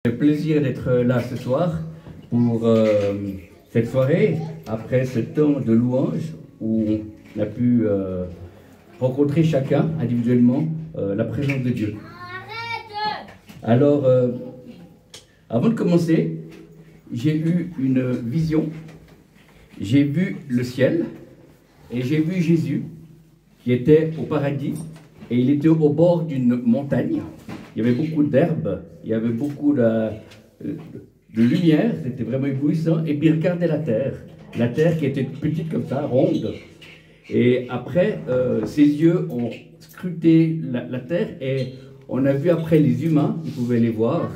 C'est un plaisir d'être là ce soir pour cette soirée, après ce temps de louange où on a pu rencontrer chacun individuellement la présence de Dieu. Alors, avant de commencer, j'ai eu une vision, j'ai vu le ciel et j'ai vu Jésus qui était au paradis et il était au bord d'une montagne. Il y avait beaucoup d'herbes, il y avait beaucoup de lumière, c'était vraiment éblouissant. Et puis il regardait la terre qui était petite comme ça, ronde. Et après, ses yeux ont scruté la terre et on a vu après les humains, il pouvait les voir.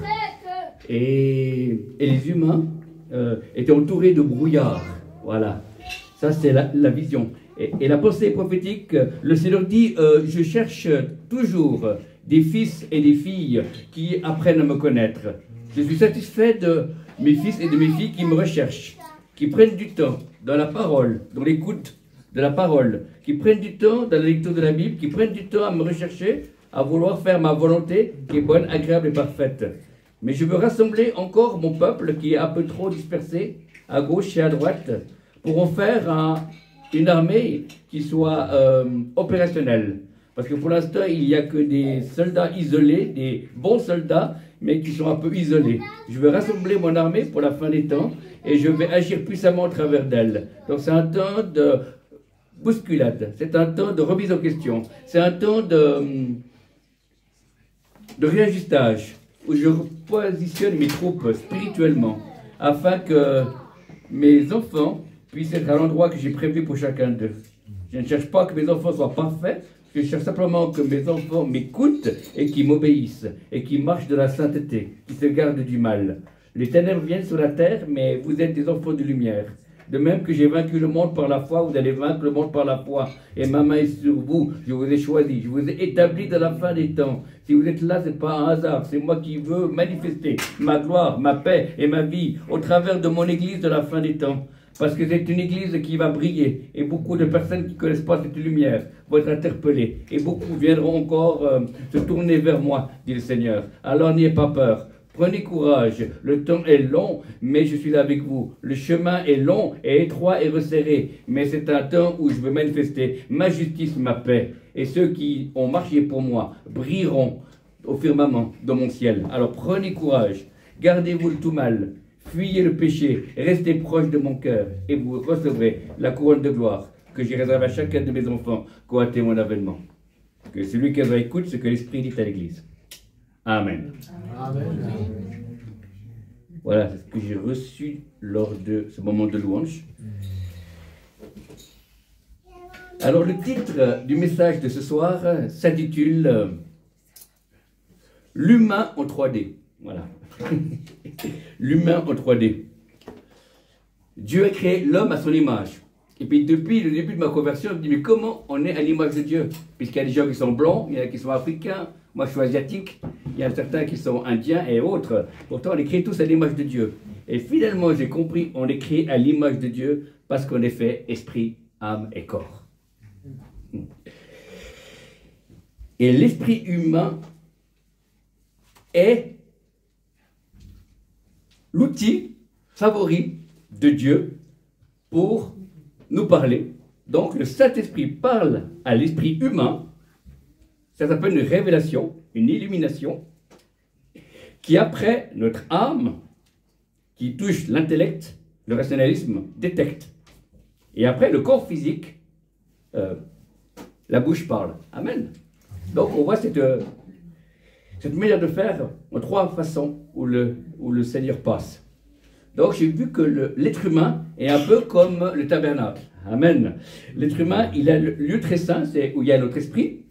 Et les humains étaient entourés de brouillard. Voilà, ça c'est la vision. Et la pensée prophétique, le Seigneur dit, je cherche toujours des fils et des filles qui apprennent à me connaître. Je suis satisfait de mes fils et de mes filles qui me recherchent, qui prennent du temps dans la parole, dans l'écoute de la parole, qui prennent du temps dans la lecture de la Bible, qui prennent du temps à me rechercher, à vouloir faire ma volonté qui est bonne, agréable et parfaite. Mais je veux rassembler encore mon peuple qui est un peu trop dispersé à gauche et à droite pour en faire une armée qui soit opérationnelle. Parce que pour l'instant, il n'y a que des soldats isolés, des bons soldats, mais qui sont un peu isolés. Je veux rassembler mon armée pour la fin des temps et je vais agir puissamment au travers d'elle. Donc c'est un temps de bousculade, c'est un temps de remise en question, c'est un temps de réajustage où je positionne mes troupes spirituellement afin que mes enfants puissent être à l'endroit que j'ai prévu pour chacun d'eux. Je ne cherche pas que mes enfants soient parfaits, je cherche simplement que mes enfants m'écoutent et qui m'obéissent, et qui marchent de la sainteté, qui se gardent du mal. Les ténèbres viennent sur la terre, mais vous êtes des enfants de lumière. De même que j'ai vaincu le monde par la foi, vous allez vaincre le monde par la foi. Et ma main est sur vous, je vous ai choisi, je vous ai établi dans la fin des temps. Si vous êtes là, ce n'est pas un hasard, c'est moi qui veux manifester ma gloire, ma paix et ma vie au travers de mon église de la fin des temps. Parce que c'est une église qui va briller et beaucoup de personnes qui ne connaissent pas cette lumière vont être interpellées et beaucoup viendront encore se tourner vers moi, dit le Seigneur. Alors n'ayez pas peur, prenez courage, le temps est long mais je suis là avec vous. Le chemin est long et étroit et resserré, mais c'est un temps où je veux manifester ma justice, ma paix. Et ceux qui ont marché pour moi brilleront au firmament dans mon ciel. Alors prenez courage, gardez-vous le tout mal. Fuyez le péché, restez proche de mon cœur et vous recevrez la couronne de gloire que j'ai réservée à chacun de mes enfants qui ont hâté mon avènement. Que celui qui en écoute ce que l'Esprit dit à l'Église. Amen. Amen. Voilà ce que j'ai reçu lors de ce moment de louange. Alors le titre du message de ce soir s'intitule L'humain en 3D. Voilà. L'humain en 3D. Dieu a créé l'homme à son image. Et puis depuis le début de ma conversion, je me dis mais comment on est à l'image de Dieu? Puisqu'il y a des gens qui sont blancs, il y en a qui sont africains, moi je suis asiatique, il y a certains qui sont indiens et autres. Pourtant on est créés tous à l'image de Dieu. Et finalement j'ai compris, on est créé à l'image de Dieu parce qu'on est fait esprit, âme et corps. Et l'esprit humain est l'outil favori de Dieu pour nous parler. Donc le Saint-Esprit parle à l'esprit humain. Ça s'appelle une révélation, une illumination, qui après notre âme, qui touche l'intellect, le rationalisme, détecte. Et après le corps physique, la bouche parle. Amen. Donc on voit cette manière de faire en trois façons où le Seigneur passe. Donc j'ai vu que l'être humain est un peu comme le tabernacle. Amen. L'être humain, il a le lieu très saint, c'est où il y a notre esprit.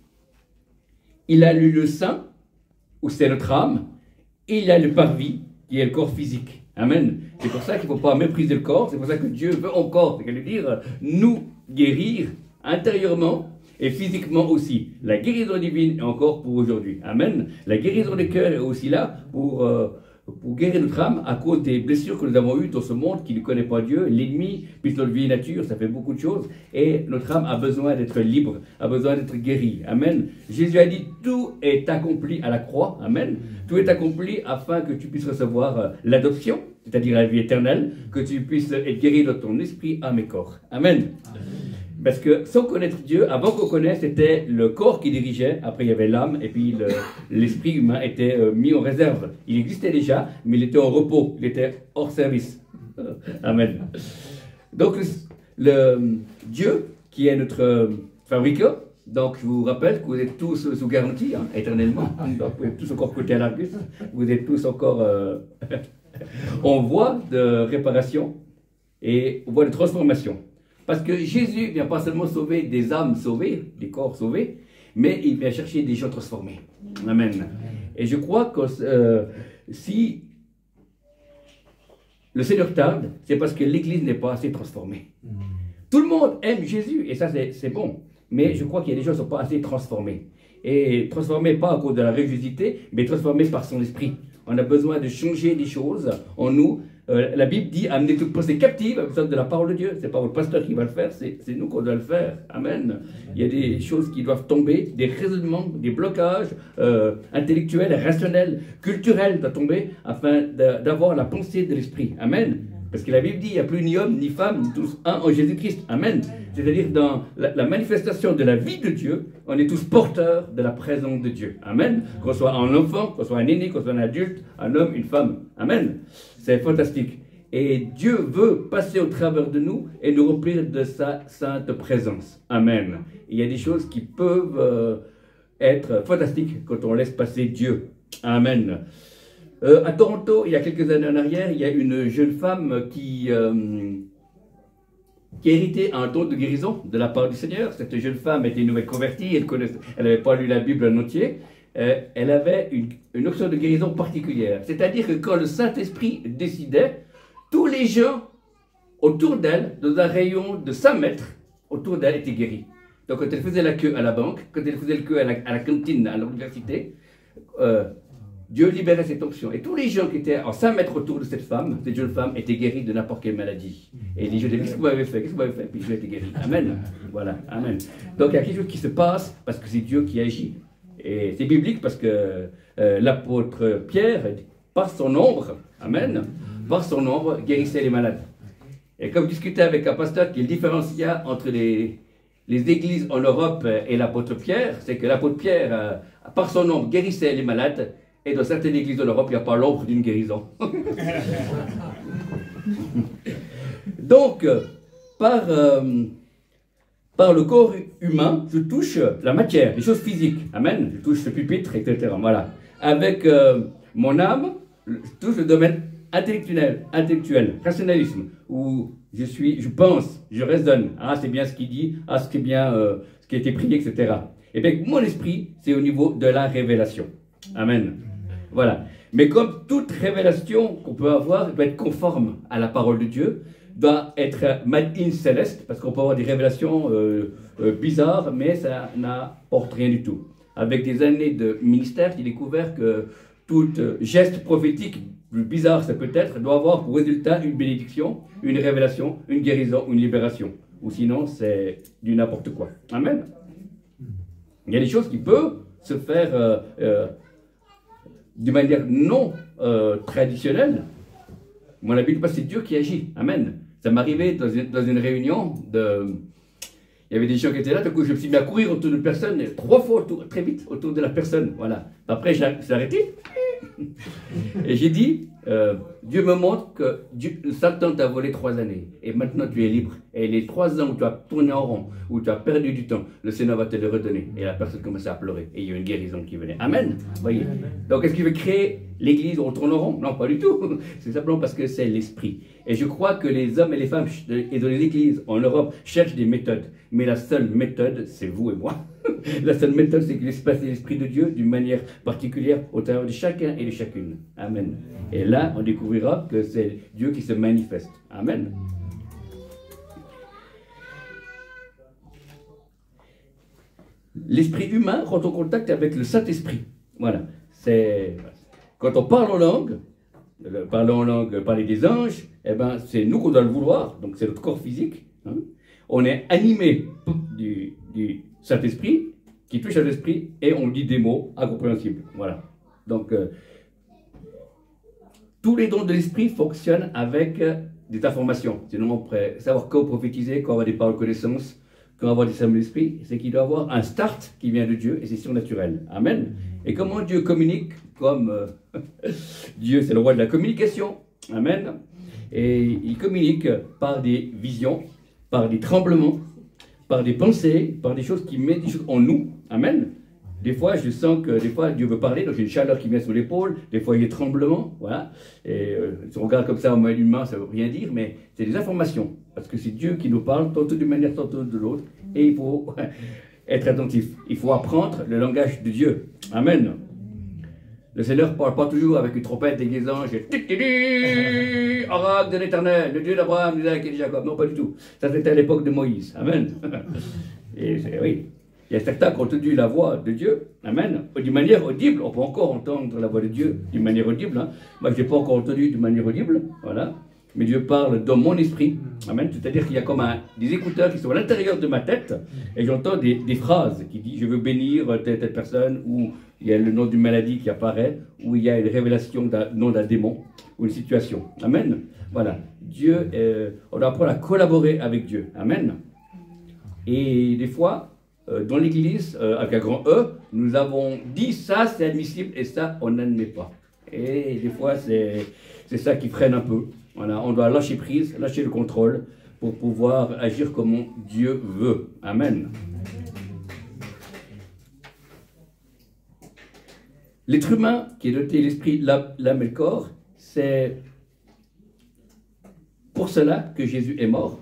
Il a le lieu saint, où c'est notre âme. Et il a le parvis, qui est le corps physique. Amen. C'est pour ça qu'il ne faut pas mépriser le corps. C'est pour ça que Dieu veut encore, c'est-à-dire nous guérir intérieurement et physiquement aussi. La guérison divine est encore pour aujourd'hui. Amen. La guérison des cœurs est aussi là pour pour guérir notre âme à cause des blessures que nous avons eues dans ce monde qui ne connaît pas Dieu, l'ennemi, puis notre vieille nature, ça fait beaucoup de choses, et notre âme a besoin d'être libre, a besoin d'être guérie. Amen. Jésus a dit, tout est accompli à la croix. Amen. Tout est accompli afin que tu puisses recevoir l'adoption, c'est-à-dire la vie éternelle, que tu puisses être guéri de ton esprit, âme et corps. Amen. Parce que sans connaître Dieu, avant qu'on connaisse, c'était le corps qui dirigeait, après il y avait l'âme, et puis l'esprit humain était mis en réserve. Il existait déjà, mais il était en repos, il était hors service. Amen. Donc le Dieu, qui est notre fabricant, donc je vous rappelle que vous êtes tous sous garantie, hein, éternellement, donc vous êtes tous encore côté à l'Argus, vous êtes tous encore en voie de réparation et en voie de transformation. Parce que Jésus ne vient pas seulement sauver des âmes sauvées, des corps sauvés, mais il vient chercher des gens transformés. Amen. Et je crois que si le Seigneur tarde, c'est parce que l'Église n'est pas assez transformée. Tout le monde aime Jésus, et ça c'est bon. Mais je crois qu'il y a des gens qui ne sont pas assez transformés. Et transformés pas à cause de la religiosité, mais transformés par son esprit. On a besoin de changer des choses en nous. La Bible dit, amenez toute pensée captive à besoin de la parole de Dieu. Ce n'est pas votre pasteur qui va le faire, c'est nous qu'on doit le faire. Amen. Il y a des choses qui doivent tomber, des raisonnements, des blocages intellectuels, rationnels, culturels doivent tomber afin d'avoir la pensée de l'esprit. Amen. Parce que la Bible dit, il n'y a plus ni homme ni femme, tous un en Jésus-Christ. Amen. C'est-à-dire dans la manifestation de la vie de Dieu, on est tous porteurs de la présence de Dieu. Amen. Qu'on soit un enfant, qu'on soit un aîné, qu'on soit un adulte, un homme, une femme. Amen. C'est fantastique. Et Dieu veut passer au travers de nous et nous remplir de sa sainte présence. Amen. Il y a des choses qui peuvent être fantastiques quand on laisse passer Dieu. Amen. À Toronto, il y a quelques années en arrière, il y a une jeune femme qui a hérité un don de guérison de la part du Seigneur. Cette jeune femme était une nouvelle convertie, elle n'avait pas lu la Bible en entier. Elle avait une option de guérison particulière. C'est-à-dire que quand le Saint-Esprit décidait, tous les gens autour d'elle, dans un rayon de 5 mètres, autour d'elle étaient guéris. Donc quand elle faisait la queue à la banque, quand elle faisait la queue à la cantine, à l'université, Dieu libérait cette option. Et tous les gens qui étaient en 5 mètres autour de cette jeune femme, étaient guéris de n'importe quelle maladie. Et les gens disaient, qu'est-ce que vous avez fait? Qu'est-ce que vous avez fait? Puis Dieu était guéri. Amen. Voilà. Amen. Donc il y a quelque chose qui se passe parce que c'est Dieu qui agit. Et c'est biblique parce que l'apôtre Pierre, par son ombre, amen, par son ombre, guérissait les malades. Et comme je discutais avec un pasteur qui différencia entre les églises en Europe et l'apôtre Pierre, c'est que l'apôtre Pierre, par son ombre, guérissait les malades. Et dans certaines églises de l'Europe, il n'y a pas l'ombre d'une guérison. Donc, par le corps humain, je touche la matière, les choses physiques. Amen. Je touche ce pupitre, etc. Voilà. Avec mon âme, je touche le domaine intellectuel, rationalisme, où je pense, je raisonne. Ah, c'est bien ce qu'il dit. Ah, c'est bien ce qui a été prié, etc. Et bien, mon esprit, c'est au niveau de la révélation. Amen. Voilà. Mais comme toute révélation qu'on peut avoir, elle doit être conforme à la parole de Dieu, doit être made in céleste, parce qu'on peut avoir des révélations bizarres, mais ça n'apporte rien du tout. Avec des années de ministère, j'ai découvert que tout geste prophétique, plus bizarre ça peut être, doit avoir pour résultat une bénédiction, une révélation, une guérison, une libération. Ou sinon, c'est du n'importe quoi. Amen. Il y a des choses qui peuvent se faire d'une manière non traditionnelle. Mon habitude, c'est Dieu qui agit. Amen. Ça m'arrivait dans une réunion il y avait des gens qui étaient là, du coup je me suis mis à courir autour de personne, 3 fois très vite autour de la personne. Voilà. Après, j'ai arrêté. Et j'ai dit, Dieu me montre que Satan t'a volé 3 années. Et maintenant tu es libre. Et les 3 ans où tu as tourné en rond, où tu as perdu du temps, le Seigneur va te le redonner. Et la personne commençait à pleurer. Et il y a une guérison qui venait. Amen. Voyez. Donc est-ce qu'il veut créer l'église où on tourne en rond? Non, pas du tout. C'est simplement parce que c'est l'esprit. Et je crois que les hommes et les femmes et dans les églises en Europe cherchent des méthodes. Mais la seule méthode, c'est vous et moi. La seule méthode, c'est qu'il laisse passer l'Esprit de Dieu d'une manière particulière au travers de chacun et de chacune. Amen. Et là, on découvrira que c'est Dieu qui se manifeste. Amen. L'esprit humain rentre en contact avec le Saint-Esprit. Voilà. Quand on parle en langue, parler en langue, parler des anges, eh ben, c'est nous qu'on doit le vouloir, donc c'est notre corps physique. Hein. On est animé du Saint-Esprit, qui touche à l'esprit, et on dit des mots incompréhensibles. Voilà. Donc, tous les dons de l'esprit fonctionnent avec des informations. C'est normalement prêt. Savoir quand prophétiser, quand avoir des paroles de connaissance, quand avoir des discernement de l'esprit, c'est qu'il doit avoir un start qui vient de Dieu, et c'est surnaturel. Amen. Et comment Dieu communique? Comme Dieu, c'est le roi de la communication. Amen. Et il communique par des visions, par des tremblements, par des pensées, par des choses qui mettent des choses en nous. Amen. Des fois, je sens que des fois, Dieu veut parler, donc j'ai une chaleur qui vient sur l'épaule, des fois, il y a des tremblements, voilà. Et si on regarde comme ça en main humain, ça ne veut rien dire, mais c'est des informations. Parce que c'est Dieu qui nous parle, tantôt d'une manière, tantôt de l'autre, et il faut être attentif. Il faut apprendre le langage de Dieu. Amen. Le Seigneur ne parle pas toujours avec une trompette et des anges, et oracle de l'Éternel, le Dieu d'Abraham, d'Isaac et de Jacob. Non, pas du tout. Ça, c'était à l'époque de Moïse. Amen. Et oui. Il y a certains qui ont entendu la voix de Dieu, amen, d'une manière audible. On peut encore entendre la voix de Dieu d'une manière audible. Hein. Moi, je n'ai pas encore entendu d'une manière audible, voilà. Mais Dieu parle dans mon esprit, amen. C'est-à-dire qu'il y a comme des écouteurs qui sont à l'intérieur de ma tête, et j'entends des phrases qui disent « je veux bénir telle personne », ou il y a le nom d'une maladie qui apparaît, ou il y a une révélation d'un nom d'un démon, ou une situation. Amen. Voilà. Dieu, on doit apprendre à collaborer avec Dieu. Amen. Et des fois, dans l'église, avec un grand E, nous avons dit ça c'est admissible et ça on n'admet pas. Et des fois c'est ça qui freine un peu. Voilà, on doit lâcher prise, lâcher le contrôle pour pouvoir agir comme Dieu veut. Amen. L'être humain qui est doté de l'esprit, l'âme et le corps, c'est pour cela que Jésus est mort.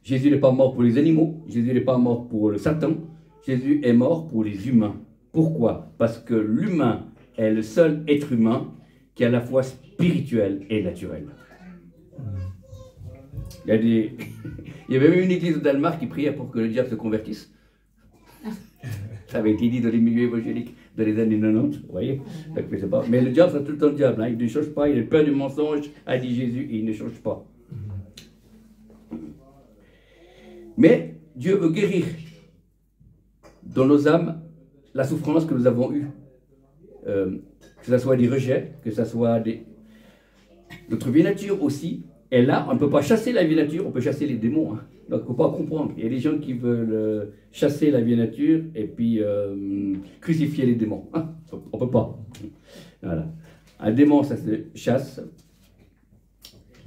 Jésus n'est pas mort pour les animaux, Jésus n'est pas mort pour le Satan, Jésus est mort pour les humains. Pourquoi? Parce que l'humain est le seul être humain qui est à la fois spirituel et naturel. Il y avait même une église au Danemark qui priait pour que le diable se convertisse. Ça avait été dit dans les milieux évangéliques dans les années 90, vous voyez. Mais le diable, c'est tout le temps le diable. Hein. Il ne change pas, il a peur du mensonge, a dit Jésus, et il ne change pas. Mais Dieu veut guérir dans nos âmes la souffrance que nous avons eue. Que ce soit des rejets, que ce soit notre vie nature aussi. Et là, on ne peut pas chasser la vie nature, on peut chasser les démons. Hein. Donc il ne faut pas comprendre. Il y a des gens qui veulent chasser la vie nature et puis crucifier les démons. Hein. On ne peut pas. Voilà. Un démon, ça se chasse.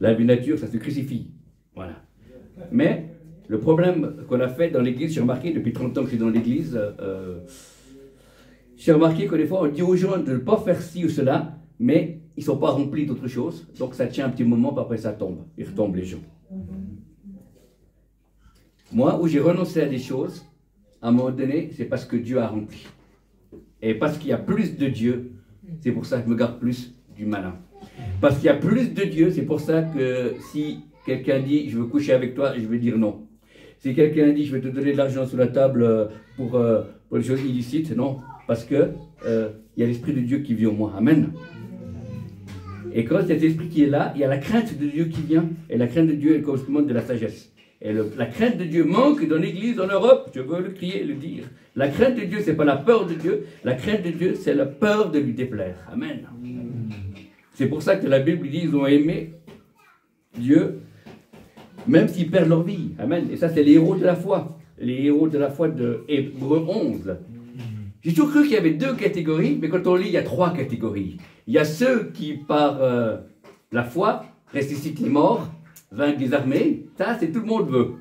La vie nature, ça se crucifie. Voilà. Mais le problème qu'on a fait dans l'église, j'ai remarqué depuis 30 ans que je suis dans l'église, j'ai remarqué que des fois on dit aux gens de ne pas faire ci ou cela, mais ils ne sont pas remplis d'autre chose, donc ça tient un petit moment, puis après ça tombe, ils retombent les gens. Moi, où j'ai renoncé à des choses, à un moment donné, c'est parce que Dieu a rempli. Et parce qu'il y a plus de Dieu, c'est pour ça que je me garde plus du malin. Parce qu'il y a plus de Dieu, c'est pour ça que si quelqu'un dit « je veux coucher avec toi », je vais dire non. Si quelqu'un dit « je vais te donner de l'argent sous la table pour les choses illicites », non. Parce que il y a l'Esprit de Dieu qui vit en moi. Amen. Et quand cet esprit qui est là, il y a la crainte de Dieu qui vient. Et la crainte de Dieu est le correspondant de la sagesse. Et la crainte de Dieu manque dans l'église en Europe. Je veux le crier et le dire. La crainte de Dieu, ce n'est pas la peur de Dieu. La crainte de Dieu, c'est la peur de lui déplaire. Amen. C'est pour ça que la Bible dit ils ont aimé Dieu, même s'ils perdent leur vie. Amen. Et ça, c'est les héros de la foi. Les héros de la foi de Hébreux 11. J'ai toujours cru qu'il y avait deux catégories, mais quand on lit, il y a trois catégories. Il y a ceux qui, par la foi, ressuscitent les morts, vainquent des armées. Ça, c'est tout le monde veut.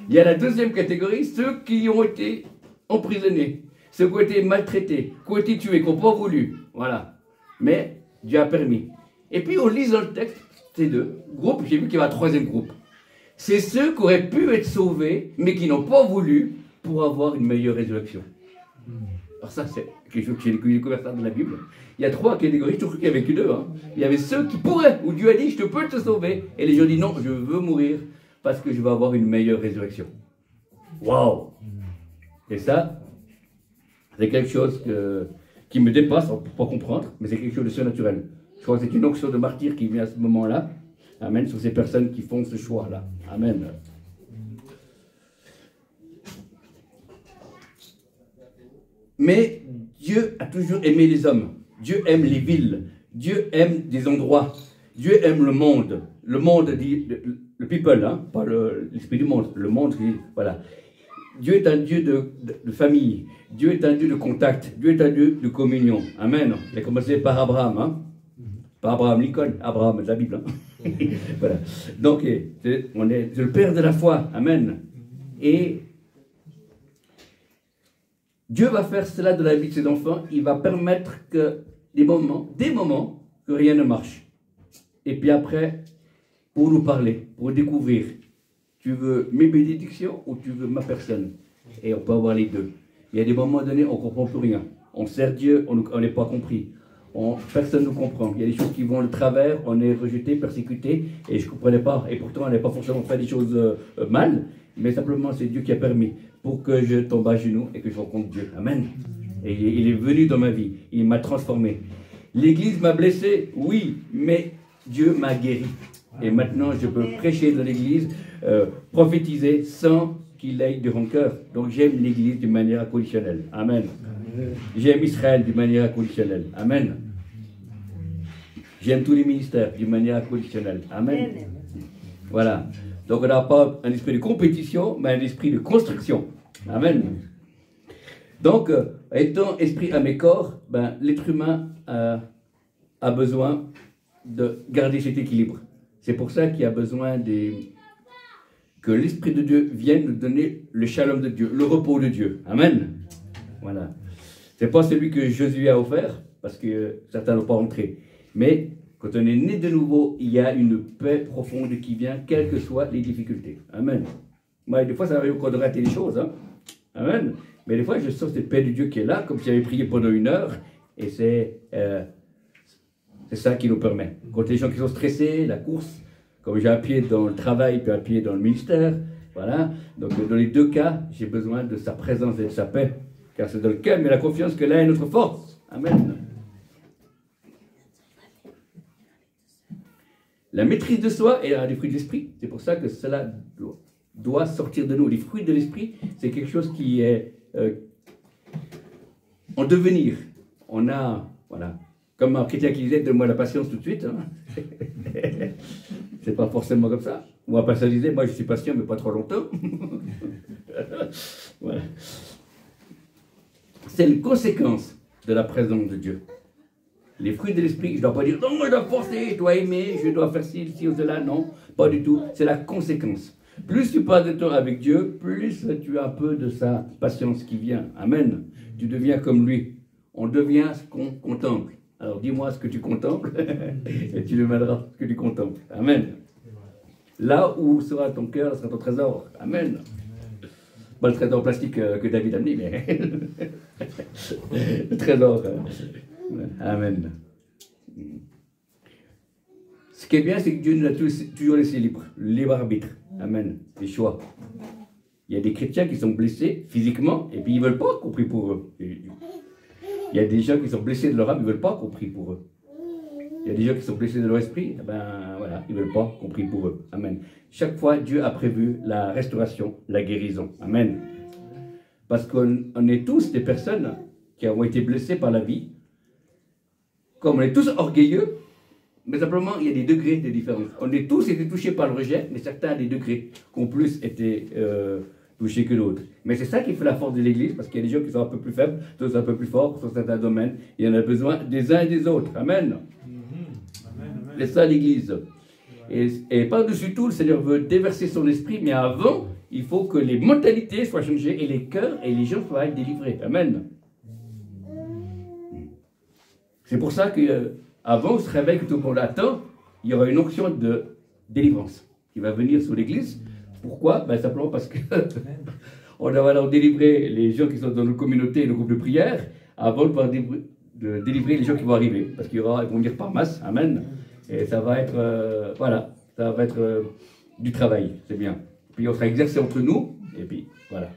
Il y a la deuxième catégorie, ceux qui ont été emprisonnés, ceux qui ont été maltraités, qui ont été tués, qui n'ont pas voulu. Voilà. Mais Dieu a permis. Et puis, en lisant le texte, ces deux groupes, j'ai vu qu'il y avait un troisième groupe. C'est ceux qui auraient pu être sauvés, mais qui n'ont pas voulu pour avoir une meilleure résurrection. Alors ça, c'est quelque chose que j'ai découvert ça dans la Bible. Il y a trois catégories, je trouve qu'il y avait que deux. Hein. Il y avait ceux qui pourraient, où Dieu a dit, je peux te sauver. Et les gens disent, non, je veux mourir parce que je veux avoir une meilleure résurrection. Waouh! Et ça, c'est quelque chose qui me dépasse, on ne peut pas comprendre, mais c'est quelque chose de surnaturel. Je crois que c'est une onction de martyr qui vient à ce moment-là. Amen, sur ces personnes qui font ce choix-là. Amen. Mais Dieu a toujours aimé les hommes. Dieu aime les villes. Dieu aime des endroits. Dieu aime le monde. Le monde dit, le people, hein, pas l'esprit du monde. Le monde, voilà. Dieu est un Dieu de famille. Dieu est un Dieu de contact. Dieu est un Dieu de communion. Amen. Il a commencé par Abraham, hein. Pas Abraham Lincoln, Abraham de la Bible. Hein. Voilà. Donc, c'est le Père de la foi. Amen. Et Dieu va faire cela de la vie de ses enfants. Il va permettre que des moments, que rien ne marche. Et puis après, pour nous parler, pour découvrir, tu veux mes bénédictions ou tu veux ma personne? Et on peut avoir les deux. Il y a des moments donnés, on ne comprend plus rien. On sert Dieu, on n'est pas compris. Personne ne nous comprend. Il y a des choses qui vont de travers, on est rejeté, persécuté, et je ne comprenais pas. Et pourtant, on n'est pas forcément fait des choses mal, mais simplement c'est Dieu qui a permis pour que je tombe à genoux et que je rencontre Dieu. Amen. Et il est venu dans ma vie, il m'a transformé. L'Église m'a blessé, oui, mais Dieu m'a guéri. Et maintenant, je peux prêcher dans l'Église, prophétiser sans qu'il ait de rancœur. Donc j'aime l'Église d'une manière inconditionnelle. Amen. J'aime Israël d'une manière inconditionnelle. Amen. J'aime tous les ministères d'une manière inconditionnelle. Amen. Voilà. Donc on n'a pas un esprit de compétition, mais un esprit de construction. Amen. Donc, étant esprit à mes corps, ben, l'être humain a besoin de garder cet équilibre. C'est pour ça qu'il y a besoin que l'Esprit de Dieu vienne nous donner le shalom de Dieu, le repos de Dieu. Amen. Voilà. C'est pas celui que Josué a offert, parce que certains n'ont pas rentré. Mais quand on est né de nouveau, il y a une paix profonde qui vient, quelles que soient les difficultés. Amen. Moi, des fois, ça arrive qu'on devrait rater les choses. Hein. Amen. Mais des fois, je sens cette paix de Dieu qui est là, comme si j'avais prié pendant 1 heure. Et c'est ça qui nous permet. Quand les gens qui sont stressés, la course, comme j'ai un pied dans le travail, puis un pied dans le ministère, voilà. Donc, dans les deux cas, j'ai besoin de sa présence et de sa paix. Car c'est dans le calme et la confiance que là est notre force. Amen. La maîtrise de soi est un des fruits de l'esprit. C'est pour ça que cela doit sortir de nous. Les fruits de l'esprit, c'est quelque chose qui est en devenir. On a, voilà, comme un chrétien qui disait, donne-moi la patience tout de suite. Hein. C'est pas forcément comme ça. Moi, un pasteur disait, moi je suis patient, mais pas trop longtemps. Voilà. C'est une conséquence de la présence de Dieu. Les fruits de l'esprit, je ne dois pas dire, non, je dois forcer, je dois aimer, je dois faire ci ou cela. Non, pas du tout. C'est la conséquence. Plus tu passes de temps avec Dieu, plus tu as un peu de sa patience qui vient. Amen. Tu deviens comme lui. On devient ce qu'on contemple. Alors dis-moi ce que tu contemples et tu deviendras ce que tu contemples. Amen. Là où sera ton cœur, là sera ton trésor. Amen. Pas le trésor plastique que David a mis, mais le trésor. Amen. Ce qui est bien, c'est que Dieu nous a toujours laissé libre arbitre. Amen. Les choix. Il y a des chrétiens qui sont blessés physiquement et puis ils ne veulent pas qu'on prie pour eux. Il y a des gens qui sont blessés de leur âme, ils ne veulent pas qu'on prie pour eux. Il y a des gens qui sont blessés de leur esprit, ben voilà, ils ne veulent pas qu'on prie pour eux. Amen. Chaque fois, Dieu a prévu la restauration, la guérison. Amen. Parce qu'on est tous des personnes qui ont été blessées par la vie. Comme on est tous orgueilleux, mais simplement il y a des degrés de différence. On est tous été touchés par le rejet, mais certains ont des degrés qui ont plus été touchés que d'autres. Mais c'est ça qui fait la force de l'Église, parce qu'il y a des gens qui sont un peu plus faibles, d'autres un peu plus forts sur certains domaines. Il y en a besoin des uns et des autres. Amen. C'est ça l'Église. Et par-dessus tout, le Seigneur veut déverser son esprit, mais avant, il faut que les mentalités soient changées et les cœurs et les gens soient délivrés. Amen. C'est pour ça qu'avant ce réveil que tout le monde attend, il y aura une onction de délivrance qui va venir sur l'Église. Pourquoi? Ben, simplement parce que on va alors délivrer les gens qui sont dans nos communautés et nos groupes de prière avant de pouvoir délivrer les gens qui vont arriver. Parce qu'ils vont venir par masse. Amen. Et ça va être, voilà, ça va être du travail, c'est bien. Puis on sera exercé entre nous, et puis voilà.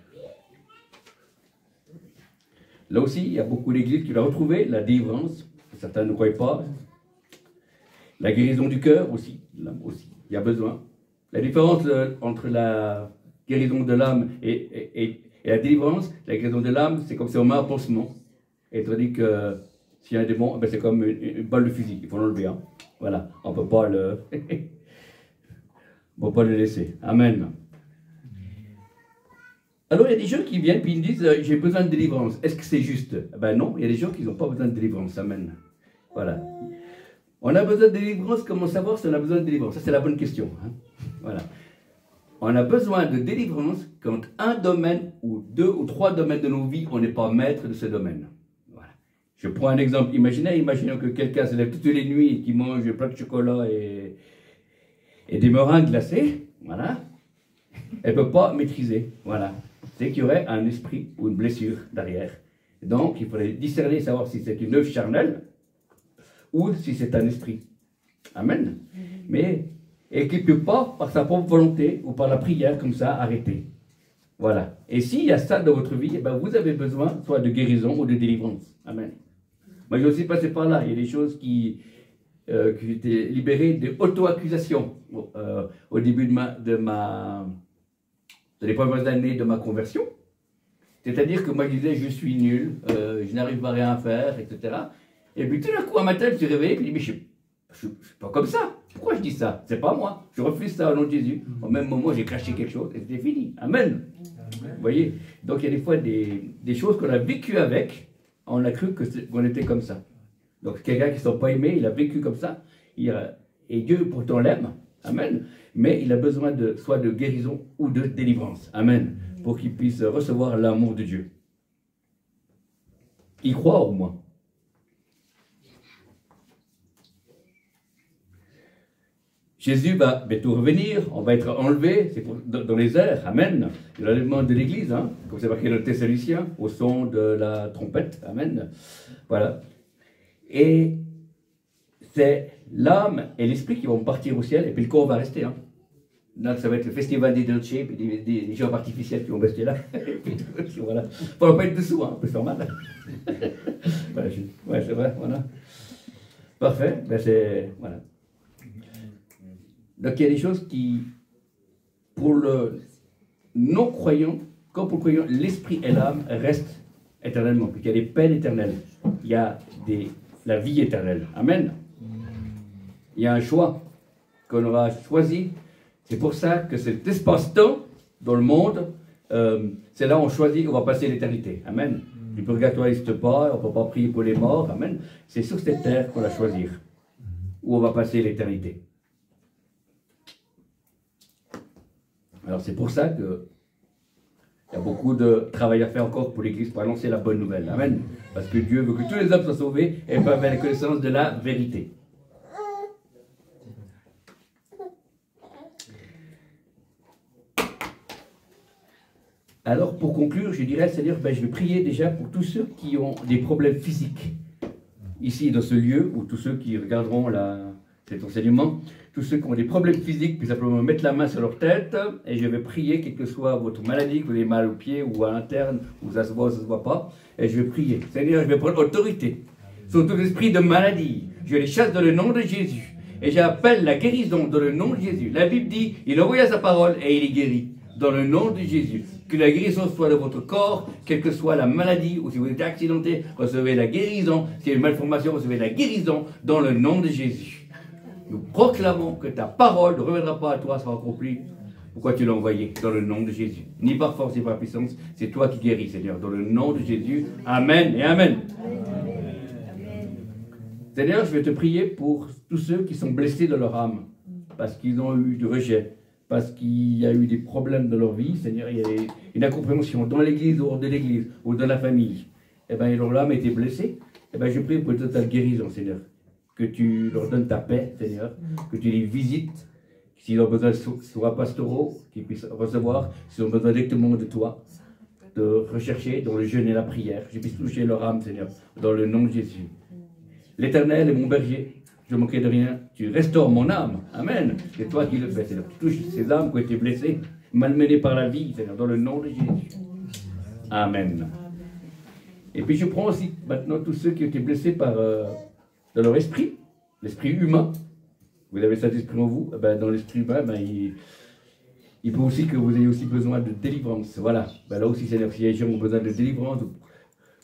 Là aussi, il y a beaucoup d'églises qui vont retrouver la délivrance. Certains ne croient pas. La guérison du cœur aussi, l'âme aussi, il y a besoin. La différence entre la guérison de l'âme et la délivrance, la guérison de l'âme, c'est comme si on met un pansement. Et tandis que s'il y a un démon, ben c'est comme une balle de fusil, il faut l'enlever. Hein. Voilà, on ne peut pas le... on peut pas le laisser. Amen. Alors il y a des gens qui viennent et ils me disent j'ai besoin de délivrance. Est-ce que c'est juste? Ben non, il y a des gens qui n'ont pas besoin de délivrance. Amen. Voilà. On a besoin de délivrance, comment savoir si on a besoin de délivrance? Ça c'est la bonne question. Hein. Voilà. On a besoin de délivrance quand un domaine ou 2 ou 3 domaines de nos vies, on n'est pas maître de ce domaine. Voilà. Je prends un exemple imaginaire. Imaginons que quelqu'un se lève toutes les nuits et qui mange plein de chocolat et des meringues glacées. Voilà. Elle ne peut pas maîtriser. Voilà. C'est qu'il y aurait un esprit ou une blessure derrière. Donc, il faudrait discerner, savoir si c'est une œuvre charnelle ou si c'est un esprit. Amen. Mais, et qu'il ne peut pas, par sa propre volonté ou par la prière, comme ça, arrêter. Voilà. Et s'il y a ça dans votre vie, eh ben, vous avez besoin soit de guérison ou de délivrance. Amen. Moi, j'ai aussi passé par là. Il y a des choses qui étaient libérées d'auto-accusation au début de les premières années de ma conversion. C'est-à-dire que moi je disais je suis nul, je n'arrive pas à rien faire, etc. Et puis tout d'un coup un matin je me suis réveillé et je me dis mais je suis pas comme ça. Pourquoi je dis ça? C'est pas moi. Je refuse ça au nom de Jésus. Au même moment j'ai craché quelque chose et c'était fini. Amen. Amen. Vous voyez? Donc il y a des fois des choses qu'on a vécues avec, on a cru qu'on était comme ça. Donc quelqu'un qui ne s'est pas aimé, il a vécu comme ça. Et Dieu pourtant l'aime. Amen. Mais il a besoin soit de guérison ou de délivrance. Amen. Pour qu'il puisse recevoir l'amour de Dieu. Il croit au moins. Jésus va bientôt revenir, on va être enlevé, c'est dans les airs. Amen. L'enlèvement de l'église, hein, comme c'est marqué dans le Thessaloniciens, au son de la trompette. Amen. Voilà. Et c'est l'âme et l'esprit qui vont partir au ciel, et puis le corps va rester. Hein. Donc ça va être le festival des Dolce, et des jambes artificielles qui vont rester là. Voilà. Il ne faut pas être dessous, hein, on peut se faire mal. Voilà, ouais, c'est vrai, voilà. Parfait, ben c'est... Voilà. Donc il y a des choses qui, pour le non-croyant, comme pour le croyant, l'esprit et l'âme restent éternellement. Puis il y a des peines éternelles. Il y a la vie éternelle. Amen. Il y a un choix qu'on aura choisi. C'est pour ça que cet espace-temps dans le monde, c'est là où on choisit, on va passer l'éternité. Amen. Le purgatoire n'existe pas, on ne peut pas prier pour les morts. Amen. C'est sur cette terre qu'on va choisir, où on va passer l'éternité. Alors c'est pour ça que il y a beaucoup de travail à faire encore pour l'Église pour annoncer la bonne nouvelle. Amen. Parce que Dieu veut que tous les hommes soient sauvés et peuvent avoir la connaissance de la vérité. Alors, pour conclure, je dirais, c'est-à-dire, je vais prier déjà pour tous ceux qui ont des problèmes physiques, ici dans ce lieu, ou tous ceux qui regarderont cet enseignement, tous ceux qui ont des problèmes physiques, puis simplement mettre la main sur leur tête, et je vais prier, quelle que soit votre maladie, que vous avez mal au pied, ou à l'interne, ou ça se voit ou ça ne se voit pas, et je vais prier. Seigneur, je vais prendre autorité sur tout esprit de maladie. Je les chasse dans le nom de Jésus, et j'appelle la guérison dans le nom de Jésus. La Bible dit, il envoya sa parole, et il est guéri, dans le nom de Jésus. Que la guérison soit de votre corps, quelle que soit la maladie, ou si vous êtes accidenté, recevez la guérison. S'il y a une malformation, recevez la guérison dans le nom de Jésus. Nous proclamons que ta parole ne reviendra pas à toi, sera accomplie. Pourquoi tu l'as envoyé? Dans le nom de Jésus. Ni par force, ni par puissance, c'est toi qui guéris, Seigneur. Dans le nom de Jésus. Amen et Amen. Seigneur, je vais te prier pour tous ceux qui sont blessés dans leur âme, parce qu'ils ont eu du rejet, parce qu'il y a eu des problèmes dans leur vie. Seigneur, il y a une incompréhension dans l'église, hors de l'église, ou dans la famille. Eh bien, leur âme a été blessée. Eh bien, je prie pour une totale guérison, Seigneur. Que tu leur donnes ta paix, Seigneur. Que tu les visites. S'ils ont besoin de soins pastoraux, qu'ils puissent recevoir. S'ils ont besoin directement de toi, de rechercher dans le jeûne et la prière. Je puisse toucher leur âme, Seigneur, dans le nom de Jésus. L'Éternel est mon berger. Je ne manquerai de rien. Tu restaures mon âme. Amen. C'est toi qui le fais, Seigneur. Tu touches ces âmes qui ont été blessées, malmenées par la vie, Seigneur, dans le nom de Jésus. Amen. Et puis je prends aussi maintenant tous ceux qui ont été blessés dans leur esprit, l'esprit humain. vous avez le Saint-Esprit en vous, dans l'esprit humain, il peut aussi que vous ayez aussi besoin de délivrance. Voilà, là aussi, Seigneur, si les gens ont besoin de délivrance,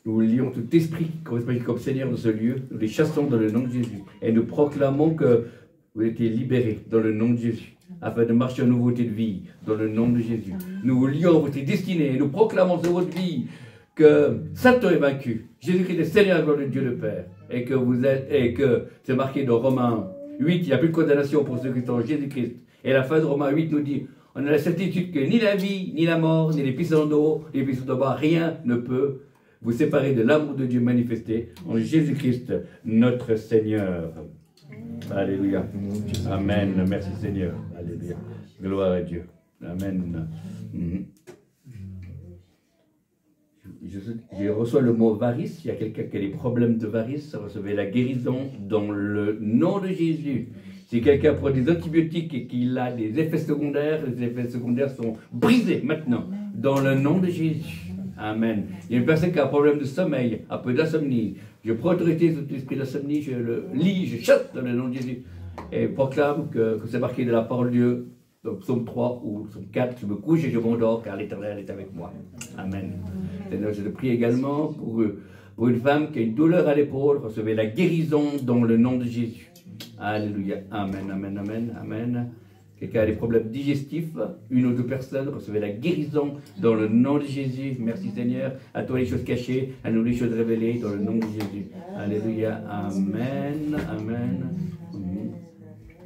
nous lions tout esprit qui correspond comme Seigneur de ce lieu, nous les chassons dans le nom de Jésus. Et nous proclamons que vous êtes libérés dans le nom de Jésus, afin de marcher en nouveauté de vie, dans le nom de Jésus. Nous vous lions votre destinée et nous proclamons sur votre vie que Satan est vaincu. Jésus-Christ est Seigneur, gloire de Dieu le Père. Et que c'est marqué dans Romains 8, il n'y a plus de condamnation pour ceux qui sont en Jésus-Christ. Et la fin de Romains 8 nous dit, on a la certitude que ni la vie, ni la mort, ni les puissances d'eau, ni les puissances de bas, rien ne peut vous séparer de l'amour de Dieu manifesté en Jésus-Christ, notre Seigneur. Alléluia. Amen. Merci Seigneur. Alléluia. Gloire à Dieu. Amen. Je reçois le mot varice. Il y a quelqu'un qui a des problèmes de varice. Recevez la guérison dans le nom de Jésus. Si quelqu'un prend des antibiotiques et qu'il a des effets secondaires, les effets secondaires sont brisés maintenant dans le nom de Jésus. Amen. Il y a une personne qui a un problème de sommeil, un peu d'insomnie. Je prends autorité sur l'esprit d'insomnie, je le lis, je chasse dans le nom de Jésus et proclame que c'est marqué de la parole de Dieu, dans Psaume 3 ou Psaume 4, je me couche et je m'endors car l'Éternel est avec moi. Amen. Seigneur, je te prie également pour une femme qui a une douleur à l'épaule, recevez la guérison dans le nom de Jésus. Alléluia. Amen, amen, amen, amen. Quelqu'un a des problèmes digestifs, une ou deux personnes, recevez la guérison dans le nom de Jésus. Merci Seigneur. À toi les choses cachées, à nous les choses révélées dans le nom de Jésus. Alléluia. Amen. Amen.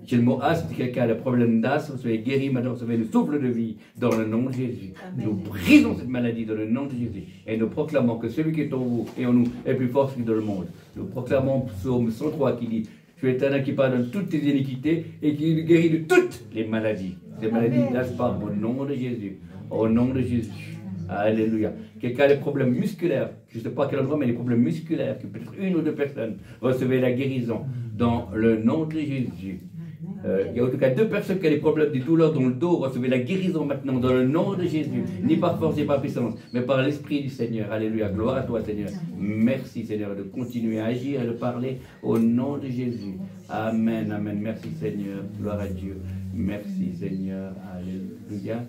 J'ai le mot asthme, si quelqu'un a des problèmes d'asthme, recevez guéri maintenant, recevez le souffle de vie dans le nom de Jésus. Nous brisons cette maladie dans le nom de Jésus. Et nous proclamons que celui qui est en vous et en nous est plus fort que dans le monde. Nous proclamons Psaume 103 qui dit, tu es éternel qui pardonne toutes tes iniquités et qui guérit de toutes les maladies. Ces maladies n'agissent pas au nom de Jésus. Au nom de Jésus. Alléluia. Quelqu'un a des problèmes musculaires, je ne sais pas à quel endroit, mais des problèmes musculaires, peut-être une ou deux personnes, recevez la guérison dans le nom de Jésus. Il y a en tout cas deux personnes qui ont des problèmes, des douleurs dans le dos, recevez la guérison maintenant dans le nom de Jésus, ni par force ni par puissance, mais par l'Esprit du Seigneur. Alléluia, gloire à toi Seigneur. Merci Seigneur de continuer à agir et de parler au nom de Jésus. Amen, amen. Merci Seigneur, gloire à Dieu. Merci Seigneur, alléluia.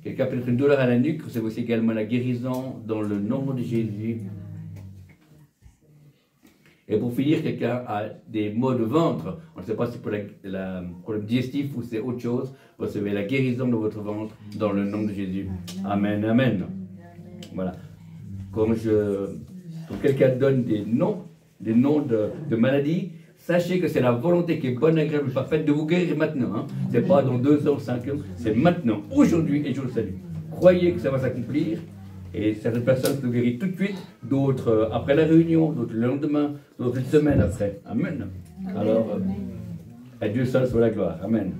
Quelqu'un a peut-être une douleur à la nuque, recevez aussi également la guérison dans le nom de Jésus. Et pour finir, quelqu'un a des maux de ventre, on ne sait pas si c'est pour le problème digestif ou c'est autre chose, recevez la guérison de votre ventre dans le nom de Jésus. Amen, amen. Voilà. Quand quelqu'un donne des noms de maladies, sachez que c'est la volonté qui est bonne, agréable et parfaite de vous guérir maintenant. Hein. Ce n'est pas dans 2 ans, 5 ans, c'est maintenant, aujourd'hui et je le salue. Croyez que ça va s'accomplir. Et certaines personnes se guérissent tout de suite, d'autres après la réunion, d'autres le lendemain, d'autres une semaine après. Amen. Alors, à Dieu seul soit la gloire. Amen.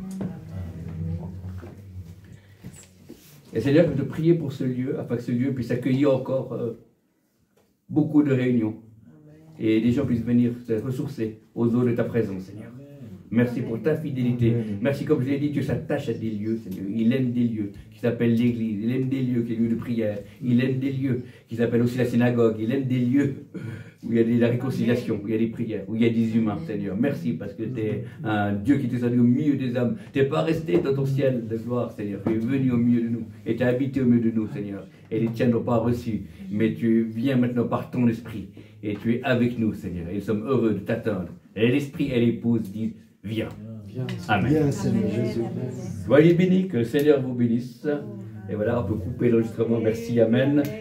Et Seigneur, je veux te prier pour ce lieu, afin que ce lieu puisse accueillir encore beaucoup de réunions. Et des gens puissent venir se ressourcer aux eaux de ta présence, Seigneur. Merci pour ta fidélité. Merci, comme je l'ai dit, Dieu s'attache à des lieux, Seigneur. Il aime des lieux qui s'appellent l'église. Il aime des lieux qui sont des lieux de prière. Il aime des lieux qui s'appellent aussi la synagogue. Il aime des lieux où il y a de la réconciliation, où il y a des prières, où il y a des humains, Seigneur. Merci parce que tu es un Dieu qui t'est au milieu des hommes. Tu n'es pas resté dans ton ciel de gloire, Seigneur. Tu es venu au milieu de nous et tu as habité au milieu de nous, Seigneur. Et les tiens n'ont pas reçu, mais tu viens maintenant par ton esprit et tu es avec nous, Seigneur. Et nous sommes heureux de t'attendre. Et l'esprit et l'épouse disent, viens. Amen. Bien, Seigneur Jésus. Soyez bénis, que le Seigneur vous bénisse. Et voilà, on peut couper l'enregistrement. Merci, Amen.